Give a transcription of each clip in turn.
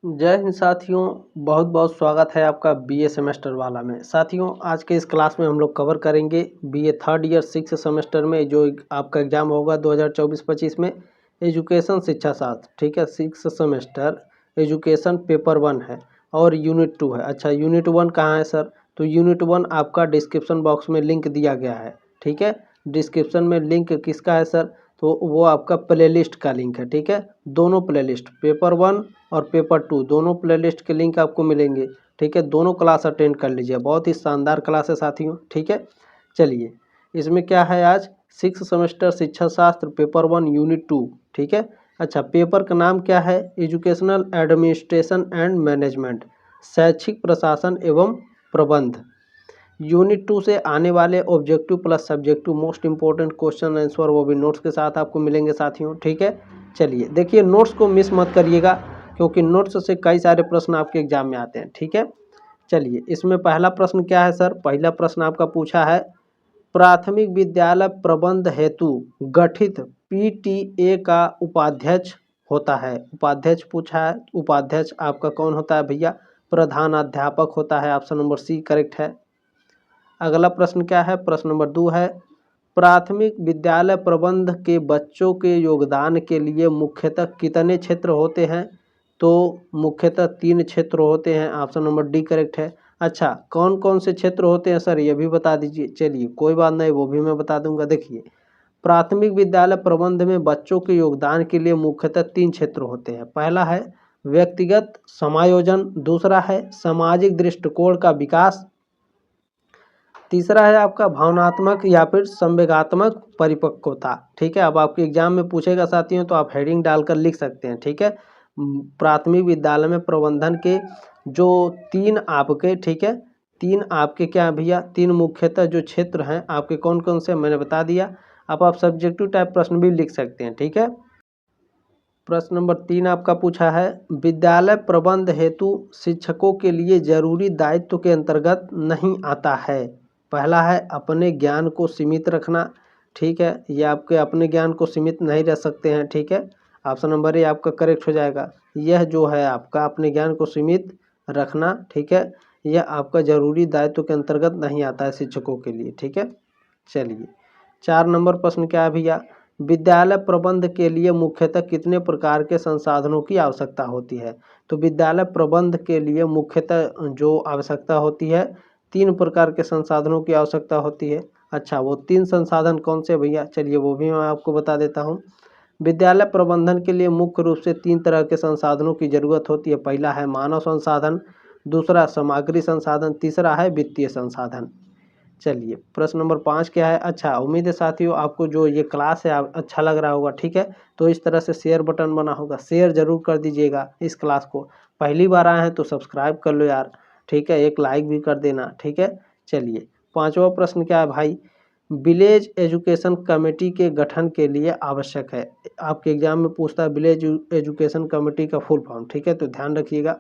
जय हिंद साथियों, बहुत बहुत स्वागत है आपका बीए सेमेस्टर वाला में। साथियों, आज के इस क्लास में हम लोग कवर करेंगे बीए थर्ड ईयर 6 सेमेस्टर में जो आपका एग्जाम होगा 2024-25 में, एजुकेशन शिक्षा शास्त्र। ठीक है, 6 सेमेस्टर एजुकेशन पेपर 1 है और यूनिट 2 है। अच्छा, यूनिट 1 कहाँ है सर? तो यूनिट 1 आपका डिस्क्रिप्शन बॉक्स में लिंक दिया गया है। ठीक है, डिस्क्रिप्शन में लिंक किसका है सर? तो वो आपका प्लेलिस्ट का लिंक है। ठीक है, दोनों प्लेलिस्ट पेपर 1 और पेपर 2 दोनों प्लेलिस्ट के लिंक आपको मिलेंगे। ठीक है, दोनों क्लास अटेंड कर लीजिए, बहुत ही शानदार क्लास है साथियों। ठीक है, चलिए इसमें क्या है आज 6 सेमेस्टर शिक्षा शास्त्र पेपर 1 यूनिट 2। ठीक है, अच्छा पेपर का नाम क्या है? एजुकेशनल एडमिनिस्ट्रेशन एंड मैनेजमेंट, शैक्षिक प्रशासन एवं प्रबंध। यूनिट 2 से आने वाले objective plus subjective most important question answer वो भी नोट्स के साथ आपको मिलेंगे साथियों। ठीक है, चलिए देखिए, नोट्स को मिस मत करिएगा क्योंकि नोट्स से कई सारे प्रश्न आपके एग्जाम में आते हैं। ठीक है, चलिए इसमें पहला प्रश्न क्या है सर? पहला प्रश्न आपका पूछा है, प्राथमिक विद्यालय प्रबंध हेतु गठित पीटीए का उपाध्यक्ष होता है। उपाध्यक्ष पूछा है, उपाध्यक्ष आपका कौन होता है भैया? प्रधानाध्यापक होता है। ऑप्शन नंबर सी करेक्ट है। अगला प्रश्न क्या है? प्रश्न नंबर 2 है, प्राथमिक विद्यालय प्रबंध के बच्चों के योगदान के लिए मुख्यतः कितने क्षेत्र होते हैं? तो मुख्यतः 3 क्षेत्र होते हैं। ऑप्शन नंबर डी करेक्ट है। अच्छा, कौन कौन से क्षेत्र होते हैं सर, ये भी बता दीजिए। चलिए कोई बात नहीं, वो भी मैं बता दूंगा। देखिए, प्राथमिक विद्यालय प्रबंध में बच्चों के योगदान के लिए मुख्यतः 3 क्षेत्र होते हैं। पहला है व्यक्तिगत समायोजन, दूसरा है सामाजिक दृष्टिकोण का विकास, तीसरा है आपका भावनात्मक या फिर संवेगात्मक परिपक्वता। ठीक है, अब आपके एग्जाम में पूछेगा साथियों तो आप हेडिंग डालकर लिख सकते हैं। ठीक है, प्राथमिक विद्यालय में प्रबंधन के जो 3 आपके, ठीक है, 3 आपके क्या भैया, 3 मुख्यतः जो क्षेत्र हैं आपके कौन कौन से मैंने बता दिया। अब आप सब्जेक्टिव टाइप प्रश्न भी लिख सकते हैं। ठीक है, प्रश्न नंबर 3 आपका पूछा है, विद्यालय प्रबंध हेतु शिक्षकों के लिए जरूरी दायित्व के अंतर्गत नहीं आता है। पहला है अपने ज्ञान को सीमित रखना। ठीक है, ये आपके अपने ज्ञान को सीमित नहीं रह सकते हैं। ठीक है, ऑप्शन नंबर ए आपका करेक्ट हो जाएगा। यह जो है आपका अपने ज्ञान को सीमित रखना, ठीक है, यह आपका जरूरी दायित्व के अंतर्गत नहीं आता है शिक्षकों के लिए। ठीक है, चलिए 4 नंबर प्रश्न क्या है भैया, विद्यालय प्रबंध के लिए मुख्यतः कितने प्रकार के संसाधनों की आवश्यकता होती है? तो विद्यालय प्रबंध के लिए मुख्यतः जो आवश्यकता होती है 3 प्रकार के संसाधनों की आवश्यकता होती है। अच्छा, वो 3 संसाधन कौन से भैया? चलिए वो भी मैं आपको बता देता हूँ। विद्यालय प्रबंधन के लिए मुख्य रूप से 3 तरह के संसाधनों की जरूरत होती है। पहला है मानव संसाधन, दूसरा सामग्री संसाधन, तीसरा है वित्तीय संसाधन। चलिए प्रश्न नंबर 5 क्या है? अच्छा, उम्मीद है साथियों आपको जो ये क्लास है अच्छा लग रहा होगा। ठीक है, तो इस तरह से शेयर बटन बना होगा, शेयर जरूर कर दीजिएगा इस क्लास को। पहली बार आए हैं तो सब्सक्राइब कर लो यार। ठीक है, एक लाइक भी कर देना। ठीक है, चलिए 5वां प्रश्न क्या है भाई, विलेज एजुकेशन कमेटी के गठन के लिए आवश्यक है। आपके एग्जाम में पूछता है विलेज एजुकेशन कमेटी का फुल फॉर्म। ठीक है, तो ध्यान रखिएगा।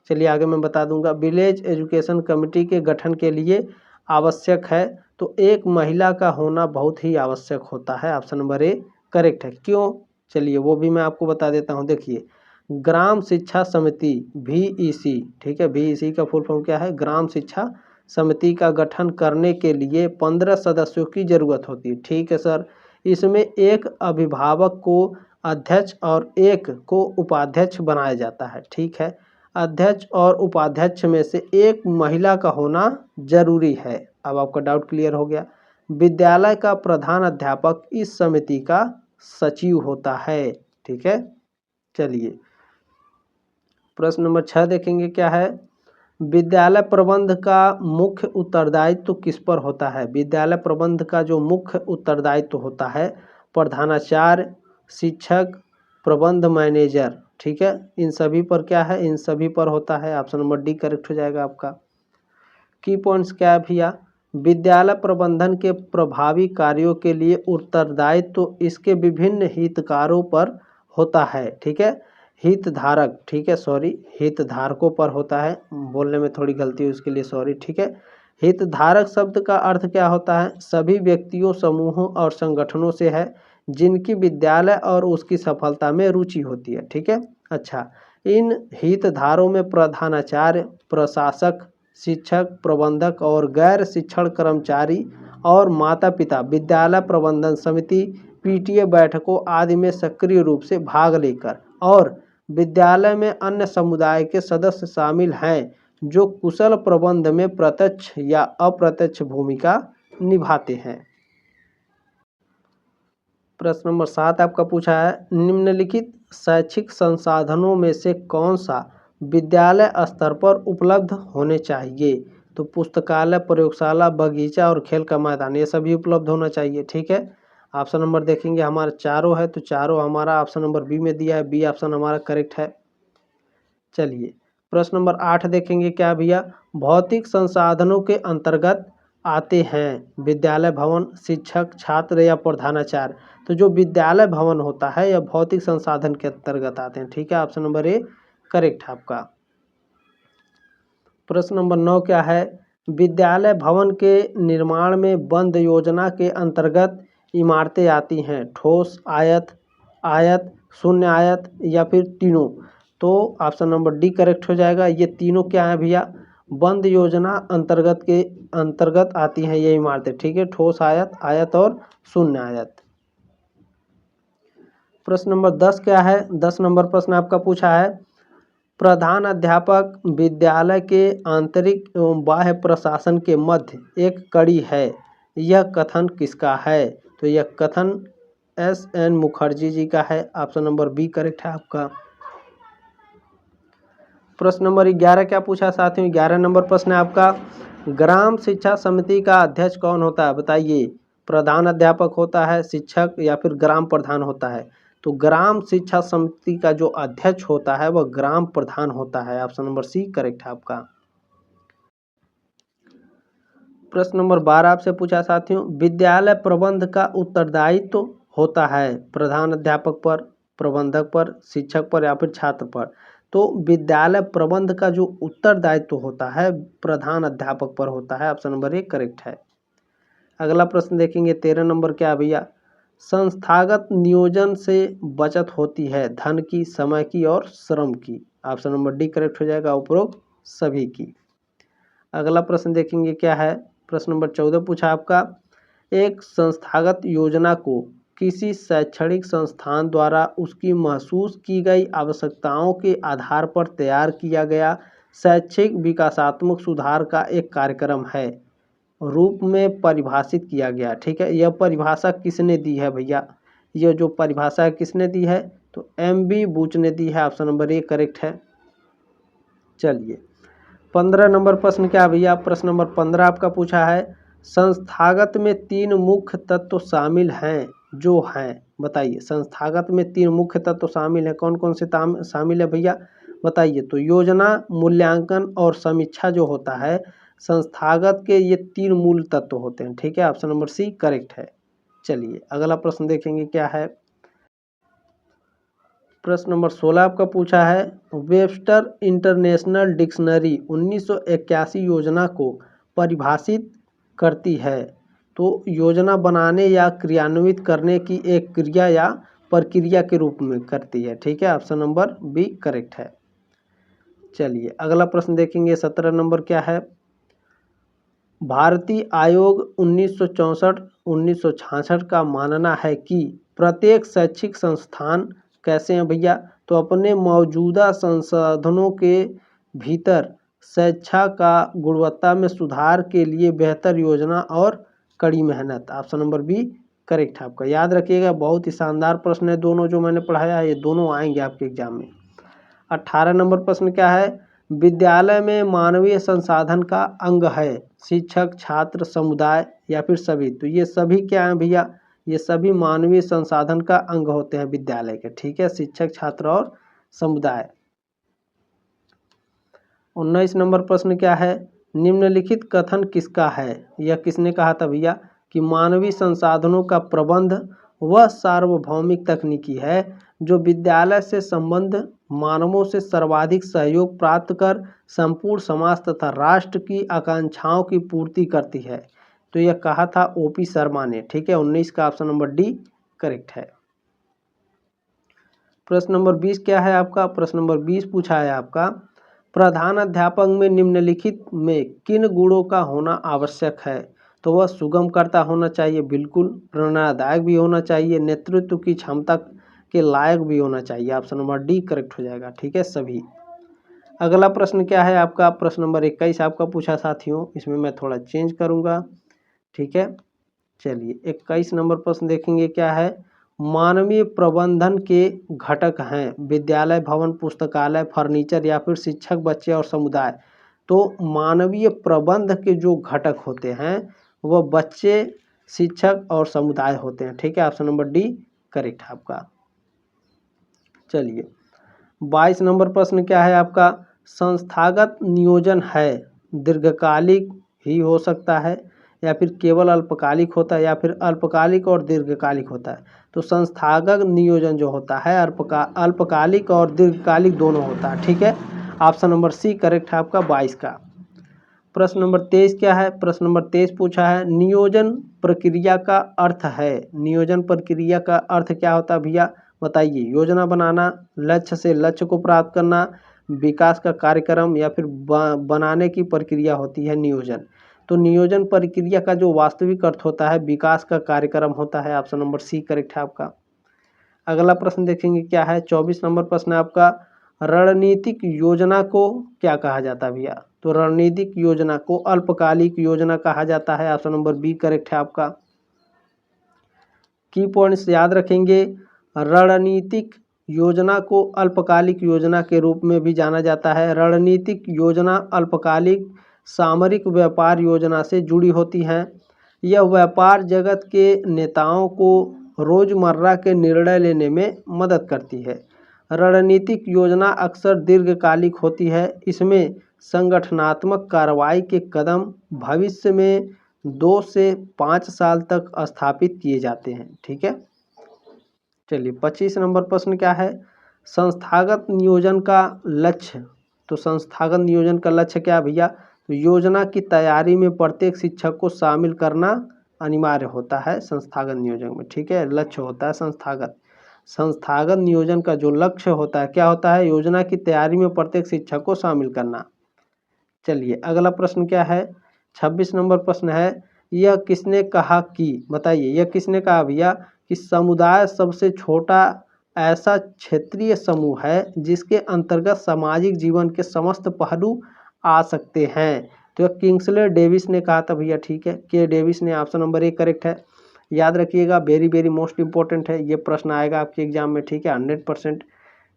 चलिए आगे मैं बता दूंगा, विलेज एजुकेशन कमेटी के गठन के लिए आवश्यक है तो एक महिला का होना बहुत ही आवश्यक होता है। ऑप्शन नंबर ए करेक्ट है। क्यों? चलिए वो भी मैं आपको बता देता हूँ। देखिए, ग्राम शिक्षा समिति VEC, ठीक है, VEC का फुल फॉर्म क्या है? ग्राम शिक्षा समिति का गठन करने के लिए 15 सदस्यों की जरूरत होती है। ठीक है सर, इसमें एक अभिभावक को अध्यक्ष और एक को उपाध्यक्ष बनाया जाता है। ठीक है, अध्यक्ष और उपाध्यक्ष में से एक महिला का होना जरूरी है। अब आपका डाउट क्लियर हो गया। विद्यालय का प्रधान अध्यापक इस समिति का सचिव होता है। ठीक है, चलिए प्रश्न नंबर 6 देखेंगे क्या है, विद्यालय प्रबंध का मुख्य उत्तरदायित्व किस पर होता है? विद्यालय प्रबंध का जो मुख्य उत्तरदायित्व होता है प्रधानाचार्य, शिक्षक, प्रबंध मैनेजर, ठीक है, इन सभी पर क्या है? इन सभी पर होता है। ऑप्शन नंबर डी करेक्ट हो जाएगा आपका। की पॉइंट्स क्या है भैया, विद्यालय प्रबंधन के प्रभावी कार्यों के लिए उत्तरदायित्व इसके विभिन्न हितकारों पर होता है। ठीक है, हितधारक, ठीक है, सॉरी, हितधारकों पर होता है, बोलने में थोड़ी गलती है उसके लिए सॉरी। ठीक है, हितधारक शब्द का अर्थ क्या होता है? सभी व्यक्तियों, समूहों और संगठनों से है जिनकी विद्यालय और उसकी सफलता में रुचि होती है। ठीक है, अच्छा, इन हितधारकों में प्रधानाचार्य, प्रशासक, शिक्षक, प्रबंधक और गैर शिक्षण कर्मचारी और माता पिता विद्यालय प्रबंधन समिति, पीटीए बैठकों आदि में सक्रिय रूप से भाग लेकर और विद्यालय में अन्य समुदाय के सदस्य शामिल हैं जो कुशल प्रबंध में प्रत्यक्ष या अप्रत्यक्ष भूमिका निभाते हैं। प्रश्न नंबर 7 आपका पूछा है, निम्नलिखित शैक्षिक संसाधनों में से कौन सा विद्यालय स्तर पर उपलब्ध होने चाहिए? तो पुस्तकालय, प्रयोगशाला, बगीचा और खेल का मैदान, ये सभी उपलब्ध होना चाहिए। ठीक है, ऑप्शन नंबर देखेंगे हमारा चारों है, तो चारों हमारा ऑप्शन नंबर बी में दिया है, बी ऑप्शन हमारा करेक्ट है। चलिए प्रश्न नंबर 8 देखेंगे क्या भैया, भौतिक संसाधनों के अंतर्गत आते हैं विद्यालय भवन, शिक्षक, छात्र या प्रधानाचार्य। तो जो विद्यालय भवन होता है यह भौतिक संसाधन के अंतर्गत आते हैं। ठीक है, ऑप्शन नंबर ए करेक्ट है आपका। प्रश्न नंबर 9 क्या है, विद्यालय भवन के निर्माण में बंद योजना के अंतर्गत इमारतें आती हैं, ठोस, आयत, आयत, शून्य आयत या फिर तीनों। तो ऑप्शन नंबर डी करेक्ट हो जाएगा। ये तीनों क्या है भैया, बंद योजना अंतर्गत आती हैं ये इमारतें। ठीक है, ठोस आयत, आयत और शून्य आयत। प्रश्न नंबर 10 क्या है, 10 नंबर प्रश्न आपका पूछा है, प्रधान अध्यापक विद्यालय के आंतरिक एवं बाह्य प्रशासन के मध्य एक कड़ी है, यह कथन किसका है? तो यह कथन एस.एन. मुखर्जी जी का है। ऑप्शन नंबर बी करेक्ट है आपका। प्रश्न नंबर 11 क्या पूछा साथियों, 11 नंबर प्रश्न है आपका, ग्राम शिक्षा समिति का अध्यक्ष कौन होता है? बताइए, प्रधान अध्यापक होता है, शिक्षक या फिर ग्राम प्रधान होता है? तो ग्राम शिक्षा समिति का जो अध्यक्ष होता है वह ग्राम प्रधान होता है। ऑप्शन नंबर सी करेक्ट है आपका। प्रश्न नंबर 12 आपसे पूछा साथियों, विद्यालय प्रबंध का उत्तरदायित्व होता है प्रधान अध्यापक पर, प्रबंधक पर, शिक्षक पर या फिर छात्र पर? तो विद्यालय प्रबंध का जो उत्तरदायित्व होता है प्रधान अध्यापक पर होता है। ऑप्शन नंबर ए करेक्ट है। अगला प्रश्न देखेंगे 13 नंबर क्या भैया, संस्थागत नियोजन से बचत होती है धन की, समय की और श्रम की। ऑप्शन नंबर डी करेक्ट हो जाएगा, उपरोक्त सभी की। अगला प्रश्न देखेंगे क्या है, प्रश्न नंबर 14 पूछा आपका, एक संस्थागत योजना को किसी शैक्षणिक संस्थान द्वारा उसकी महसूस की गई आवश्यकताओं के आधार पर तैयार किया गया शैक्षिक विकासात्मक सुधार का एक कार्यक्रम है रूप में परिभाषित किया गया। ठीक है, यह परिभाषा किसने दी है भैया? यह जो परिभाषा है किसने दी है? तो M.B. बूच ने दी है। ऑप्शन नंबर ए करेक्ट है। चलिए 15 नंबर प्रश्न क्या भैया, प्रश्न नंबर 15 आपका पूछा है, संस्थागत में 3 मुख्य तत्व शामिल हैं जो हैं, बताइए संस्थागत में 3 मुख्य तत्व शामिल हैं, कौन कौन से शामिल है भैया बताइए? तो योजना, मूल्यांकन और समीक्षा जो होता है संस्थागत के ये 3 मूल तत्व होते हैं। ठीक है, ऑप्शन नंबर सी करेक्ट है। चलिए अगला प्रश्न देखेंगे क्या है, प्रश्न नंबर 16 आपका पूछा है, वेबस्टर इंटरनेशनल डिक्शनरी 1981 योजना को परिभाषित करती है। तो योजना बनाने या क्रियान्वित करने की एक क्रिया या प्रक्रिया के रूप में करती है। ठीक है, ऑप्शन नंबर बी करेक्ट है। चलिए अगला प्रश्न देखेंगे 17 नंबर क्या है, भारतीय आयोग 1964-1966 का मानना है कि प्रत्येक शैक्षिक संस्थान कैसे हैं भैया? तो अपने मौजूदा संसाधनों के भीतर शिक्षा का गुणवत्ता में सुधार के लिए बेहतर योजना और कड़ी मेहनत। ऑप्शन नंबर बी करेक्ट है आपका। याद रखिएगा, बहुत ही शानदार प्रश्न है, दोनों जो मैंने पढ़ाया है ये दोनों आएंगे आपके एग्जाम में। 18 नंबर प्रश्न क्या है, विद्यालय में मानवीय संसाधन का अंग है शिक्षक, छात्र, समुदाय या फिर सभी? तो ये सभी क्या है भैया? ये सभी मानवीय संसाधन का अंग होते हैं विद्यालय के। ठीक है, शिक्षक, छात्र और समुदाय। 19 नंबर प्रश्न क्या है, निम्नलिखित कथन किसका है? यह किसने कहा था भैया कि मानवीय संसाधनों का प्रबंध वह सार्वभौमिक तकनीकी है जो विद्यालय से संबंध मानवों से सर्वाधिक सहयोग प्राप्त कर संपूर्ण समाज तथा राष्ट्र की आकांक्षाओं की पूर्ति करती है। तो यह कहा था O.P. शर्मा ने। ठीक है, 19 का ऑप्शन नंबर डी करेक्ट है। प्रश्न नंबर 20 क्या है आपका? प्रश्न नंबर 20 पूछा है आपका, प्रधान अध्यापक में निम्नलिखित में किन गुणों का होना आवश्यक है? तो वह सुगमकर्ता होना चाहिए, बिल्कुल, प्रेरणादायक भी होना चाहिए, नेतृत्व की क्षमता के लायक भी होना चाहिए। ऑप्शन नंबर डी करेक्ट हो जाएगा, ठीक है सभी। अगला प्रश्न क्या है आपका? प्रश्न नंबर 21 आपका पूछा साथियों, इसमें मैं थोड़ा चेंज करूंगा, ठीक है। चलिए 21 नंबर प्रश्न देखेंगे क्या है। मानवीय प्रबंधन के घटक हैं विद्यालय, भवन, पुस्तकालय, फर्नीचर या फिर शिक्षक, बच्चे और समुदाय। तो मानवीय प्रबंध के जो घटक होते हैं वह बच्चे, शिक्षक और समुदाय होते हैं, ठीक है। ऑप्शन नंबर डी करेक्ट है आपका। चलिए 22 नंबर प्रश्न क्या है आपका? संस्थागत नियोजन है दीर्घकालिक ही हो सकता है या फिर केवल अल्पकालिक होता है या फिर अल्पकालिक और दीर्घकालिक होता है। तो संस्थागत नियोजन जो होता है अल्पकालिक और दीर्घकालिक दोनों होता है, ठीक है। ऑप्शन नंबर सी करेक्ट है आपका 22 का। प्रश्न नंबर 23 क्या है? प्रश्न नंबर 23 पूछा है, नियोजन प्रक्रिया का अर्थ है। नियोजन प्रक्रिया का अर्थ क्या होता है भैया? बताइए। योजना बनाना, लक्ष्य से लक्ष्य को प्राप्त करना, विकास का कार्यक्रम या फिर बनाने की प्रक्रिया होती है नियोजन। तो नियोजन प्रक्रिया का जो वास्तविक अर्थ होता है विकास का कार्यक्रम होता है। ऑप्शन नंबर सी करेक्ट है आपका। अगला प्रश्न देखेंगे क्या है? 24 नंबर प्रश्न है आपका, रणनीतिक योजना को क्या कहा जाता है भैया? तो रणनीतिक योजना को अल्पकालिक योजना कहा जाता है। ऑप्शन नंबर बी करेक्ट है आपका। की पॉइंट्स याद रखेंगे, रणनीतिक योजना को अल्पकालिक योजना के रूप में भी जाना जाता है। रणनीतिक योजना अल्पकालिक सामरिक व्यापार योजना से जुड़ी होती हैं। यह व्यापार जगत के नेताओं को रोजमर्रा के निर्णय लेने में मदद करती है। रणनीतिक योजना अक्सर दीर्घकालिक होती है। इसमें संगठनात्मक कार्रवाई के कदम भविष्य में 2 से 5 साल तक स्थापित किए जाते हैं, ठीक है। चलिए 25 नंबर प्रश्न क्या है? संस्थागत नियोजन का लक्ष्य। तो संस्थागत नियोजन का लक्ष्य क्या है भैया? तो योजना की तैयारी में प्रत्येक शिक्षक को शामिल करना अनिवार्य होता है संस्थागत नियोजन में, ठीक है। लक्ष्य होता है संस्थागत नियोजन का जो लक्ष्य होता है क्या होता है? योजना की तैयारी में प्रत्येक शिक्षक को शामिल करना। चलिए अगला प्रश्न क्या है? 26 नंबर प्रश्न है, यह किसने कहा कि, बताइए यह किसने कहा भैया कि समुदाय सबसे छोटा ऐसा क्षेत्रीय समूह है जिसके अंतर्गत सामाजिक जीवन के समस्त पहलू आ सकते हैं। तो किंग्सले डेविस ने कहा था भैया, ठीक है। के डेविस ने, ऑप्शन नंबर ए करेक्ट है। याद रखिएगा, वेरी वेरी मोस्ट इंपॉर्टेंट है, ये प्रश्न आएगा आपके एग्जाम में, ठीक है, 100%।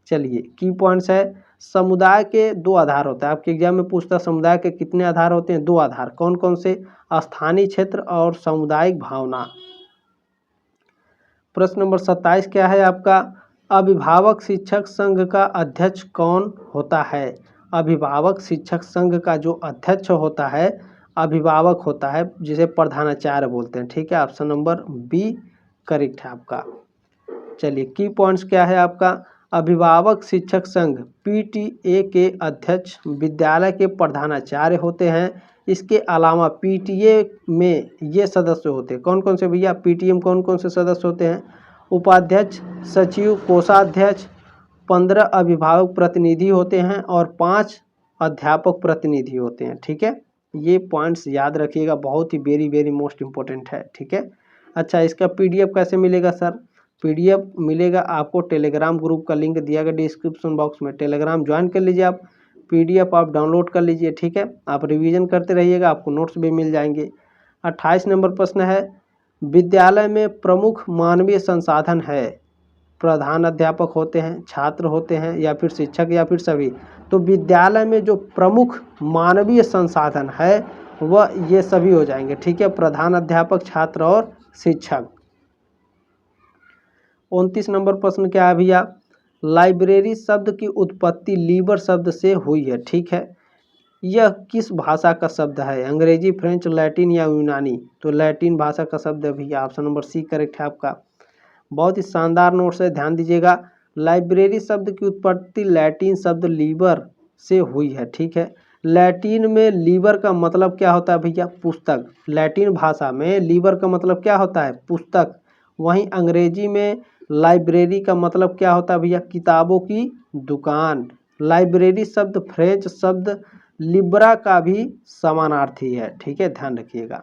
चलिए की पॉइंट्स है, समुदाय के 2 आधार होता है। आपके एग्जाम में पूछता है समुदाय के कितने आधार होते हैं? 2 आधार। कौन कौन से? स्थानीय क्षेत्र और सामुदायिक भावना। प्रश्न नंबर 27 क्या है आपका? अभिभावक शिक्षक संघ का अध्यक्ष कौन होता है? अभिभावक शिक्षक संघ का जो अध्यक्ष होता है अभिभावक होता है, जिसे प्रधानाचार्य बोलते हैं, ठीक है। ऑप्शन नंबर बी करेक्ट है आपका। चलिए की पॉइंट्स क्या है आपका? अभिभावक शिक्षक संघ पीटीए के अध्यक्ष विद्यालय के प्रधानाचार्य होते हैं। इसके अलावा पीटीए में ये सदस्य होते हैं, कौन कौन से भैया? पीटीए में कौन कौन से सदस्य होते हैं? उपाध्यक्ष, सचिव, कोषाध्यक्ष, 15 अभिभावक प्रतिनिधि होते हैं और 5 अध्यापक प्रतिनिधि होते हैं, ठीक है। ये पॉइंट्स याद रखिएगा, बहुत ही वेरी वेरी मोस्ट इम्पोर्टेंट है, ठीक है। अच्छा, इसका पीडीएफ कैसे मिलेगा सर? पीडीएफ मिलेगा आपको, टेलीग्राम ग्रुप का लिंक दिया गया डिस्क्रिप्शन बॉक्स में, टेलीग्राम ज्वाइन कर लीजिए आप, पीडीएफ आप डाउनलोड कर लीजिए, ठीक है। आप रिवीजन करते रहिएगा, आपको नोट्स भी मिल जाएंगे। 28 नंबर प्रश्न है, विद्यालय में प्रमुख मानवीय संसाधन है। प्रधान अध्यापक होते हैं, छात्र होते हैं या फिर शिक्षक या फिर सभी। तो विद्यालय में जो प्रमुख मानवीय संसाधन है वह ये सभी हो जाएंगे, ठीक है। प्रधान अध्यापक, छात्र और शिक्षक। 29 नंबर प्रश्न क्या है भैया? लाइब्रेरी शब्द की उत्पत्ति लीबर शब्द से हुई है, ठीक है। यह किस भाषा का शब्द है? अंग्रेजी, फ्रेंच, लैटिन या यूनानी? तो लैटिन भाषा का शब्द है भैया। ऑप्शन नंबर सी करेक्ट है आपका। बहुत ही शानदार नोट्स है, ध्यान दीजिएगा। लाइब्रेरी शब्द की उत्पत्ति लैटिन शब्द लीबर से हुई है, ठीक है। लैटिन में लीबर का मतलब क्या होता है भैया? पुस्तक। लैटिन भाषा में लीबर का मतलब क्या होता है? पुस्तक। वहीं अंग्रेजी में लाइब्रेरी का मतलब क्या होता है भैया? किताबों की दुकान। लाइब्रेरी शब्द फ्रेंच शब्द लिब्रा का भी समानार्थी है, ठीक है, ध्यान रखिएगा।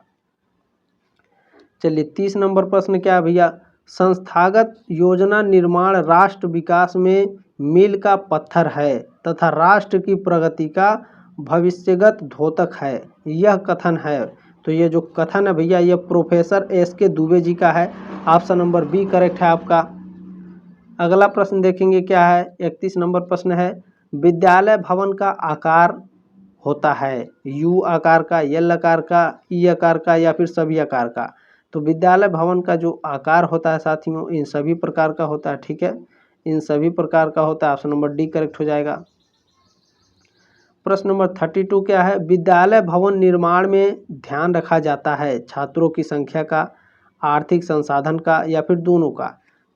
चलिए 30 नंबर प्रश्न क्या है भैया? संस्थागत योजना निर्माण राष्ट्र विकास में मील का पत्थर है तथा राष्ट्र की प्रगति का भविष्यगत द्योतक है, यह कथन है। तो ये जो कथन है भैया, ये प्रोफेसर एस.के. दुबे जी का है। ऑप्शन नंबर बी करेक्ट है आपका। अगला प्रश्न देखेंगे क्या है? 31 नंबर प्रश्न है, विद्यालय भवन का आकार होता है यू आकार का, एल आकार का, ई आकार का या फिर सभी आकार का? तो विद्यालय भवन का जो आकार होता है साथियों, इन सभी प्रकार का होता है, ठीक है, इन सभी प्रकार का होता है। ऑप्शन नंबर डी करेक्ट हो जाएगा। प्रश्न नंबर 32 क्या है? विद्यालय भवन निर्माण में ध्यान रखा जाता है छात्रों की संख्या का, आर्थिक संसाधन का या फिर दोनों का?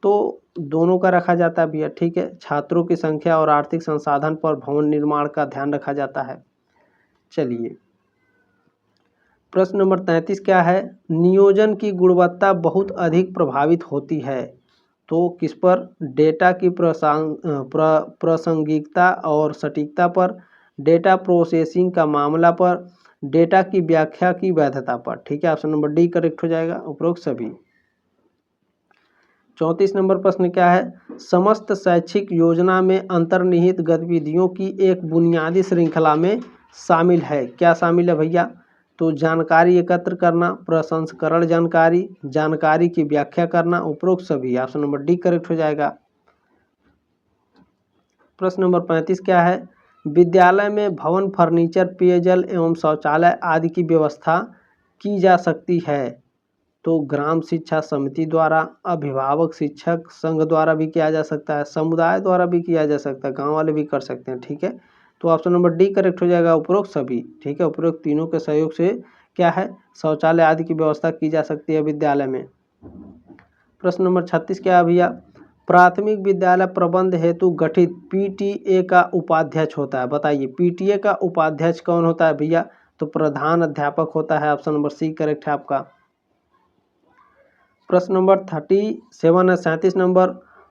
तो दोनों का रखा जाता है भैया, ठीक है, छात्रों की संख्या और आर्थिक संसाधन पर भवन निर्माण का ध्यान रखा जाता है। चलिए प्रश्न नंबर 33 क्या है? नियोजन की गुणवत्ता बहुत अधिक प्रभावित होती है तो किस पर? डेटा की प्रासंगिकता और सटीकता पर, डेटा प्रोसेसिंग का मामला पर, डेटा की व्याख्या की वैधता पर, ठीक है, ऑप्शन नंबर डी करेक्ट हो जाएगा, उपरोक्त सभी। 34 नंबर प्रश्न क्या है? समस्त शैक्षिक योजना में अंतर्निहित गतिविधियों की एक बुनियादी श्रृंखला में शामिल है, क्या शामिल है भैया? तो जानकारी एकत्र करना, प्रसंस्करण जानकारी, जानकारी की व्याख्या करना, उपरोक्त सभी। ऑप्शन नंबर डी करेक्ट हो जाएगा। प्रश्न नंबर 35 क्या है? विद्यालय में भवन, फर्नीचर, पेयजल एवं शौचालय आदि की व्यवस्था की जा सकती है तो ग्राम शिक्षा समिति द्वारा, अभिभावक शिक्षक संघ द्वारा भी किया जा सकता है, समुदाय द्वारा भी किया जा सकता है, गांव वाले भी कर सकते हैं, ठीक है। तो ऑप्शन नंबर डी करेक्ट हो जाएगा, उपरोक्त सभी, ठीक है, उपरोक्त तीनों के सहयोग से क्या है? शौचालय आदि की व्यवस्था की जा सकती है विद्यालय में। प्रश्न नंबर 36 क्या है भैया? प्राथमिक विद्यालय प्रबंध हेतु गठित पीटीए का उपाध्यक्ष होता है, बताइए पीटीए का उपाध्यक्ष कौन होता है भैया? तो प्रधान अध्यापक होता है, ऑप्शन नंबर सी करेक्ट है आपका। प्रश्न नंबर 37 है, 37 नंबर,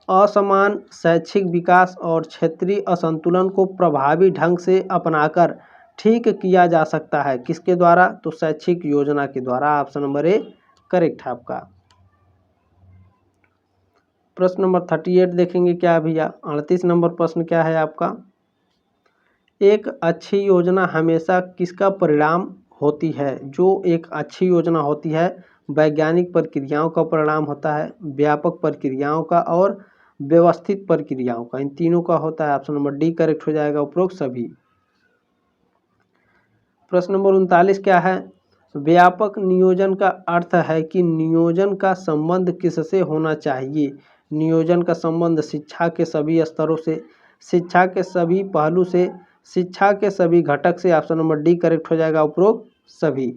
असमान शैक्षिक विकास और क्षेत्रीय असंतुलन को प्रभावी ढंग से अपनाकर ठीक किया जा सकता है, किसके द्वारा? तो शैक्षिक योजना के द्वारा, ऑप्शन नंबर ए करेक्ट है आपका। प्रश्न नंबर 38 देखेंगे क्या है भैया? 38 नंबर प्रश्न क्या है आपका? एक अच्छी योजना हमेशा किसका परिणाम होती है? जो एक अच्छी योजना होती है वैज्ञानिक प्रक्रियाओं का परिणाम होता है, व्यापक प्रक्रियाओं का और व्यवस्थित प्रक्रियाओं का, इन तीनों का होता है, ऑप्शन नंबर डी करेक्ट हो जाएगा, उपरोक्त सभी। प्रश्न नंबर 39 क्या है? व्यापक नियोजन का अर्थ है कि नियोजन का संबंध किससे होना चाहिए? नियोजन का संबंध शिक्षा के सभी स्तरों से, शिक्षा के सभी पहलू से, शिक्षा के सभी घटक से, ऑप्शन नंबर डी करेक्ट हो जाएगा, उपरोक्त सभी।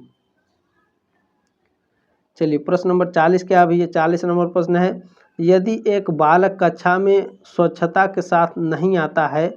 चलिए प्रश्न नंबर 40 क्या है भैया? 40 नंबर प्रश्न है, यदि एक बालक कक्षा में स्वच्छता के साथ नहीं आता है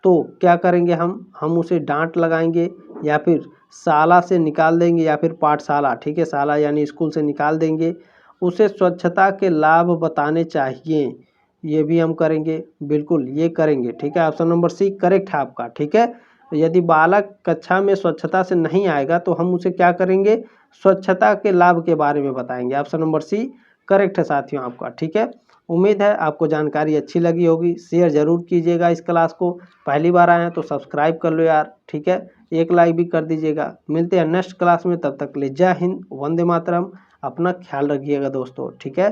तो क्या करेंगे हम उसे डांट लगाएंगे या फिर शाला से निकाल देंगे या फिर पाठशाला, ठीक है, शाला यानी स्कूल से निकाल देंगे, उसे स्वच्छता के लाभ बताने चाहिए, ये भी हम करेंगे, बिल्कुल ये करेंगे, ठीक है, ऑप्शन नंबर सी करेक्ट है आपका, ठीक है। यदि बालक कक्षा में स्वच्छता से नहीं आएगा तो हम उसे क्या करेंगे? स्वच्छता के लाभ के बारे में बताएंगे, ऑप्शन नंबर सी करेक्ट है साथियों आपका, ठीक है। उम्मीद है आपको जानकारी अच्छी लगी होगी, शेयर जरूर कीजिएगा इस क्लास को, पहली बार आए हैं तो सब्सक्राइब कर लो यार, ठीक है, एक लाइक भी कर दीजिएगा। मिलते हैं नेक्स्ट क्लास में, तब तक के लिए जय हिंद, वंदे मातरम, अपना ख्याल रखिएगा दोस्तों, ठीक है।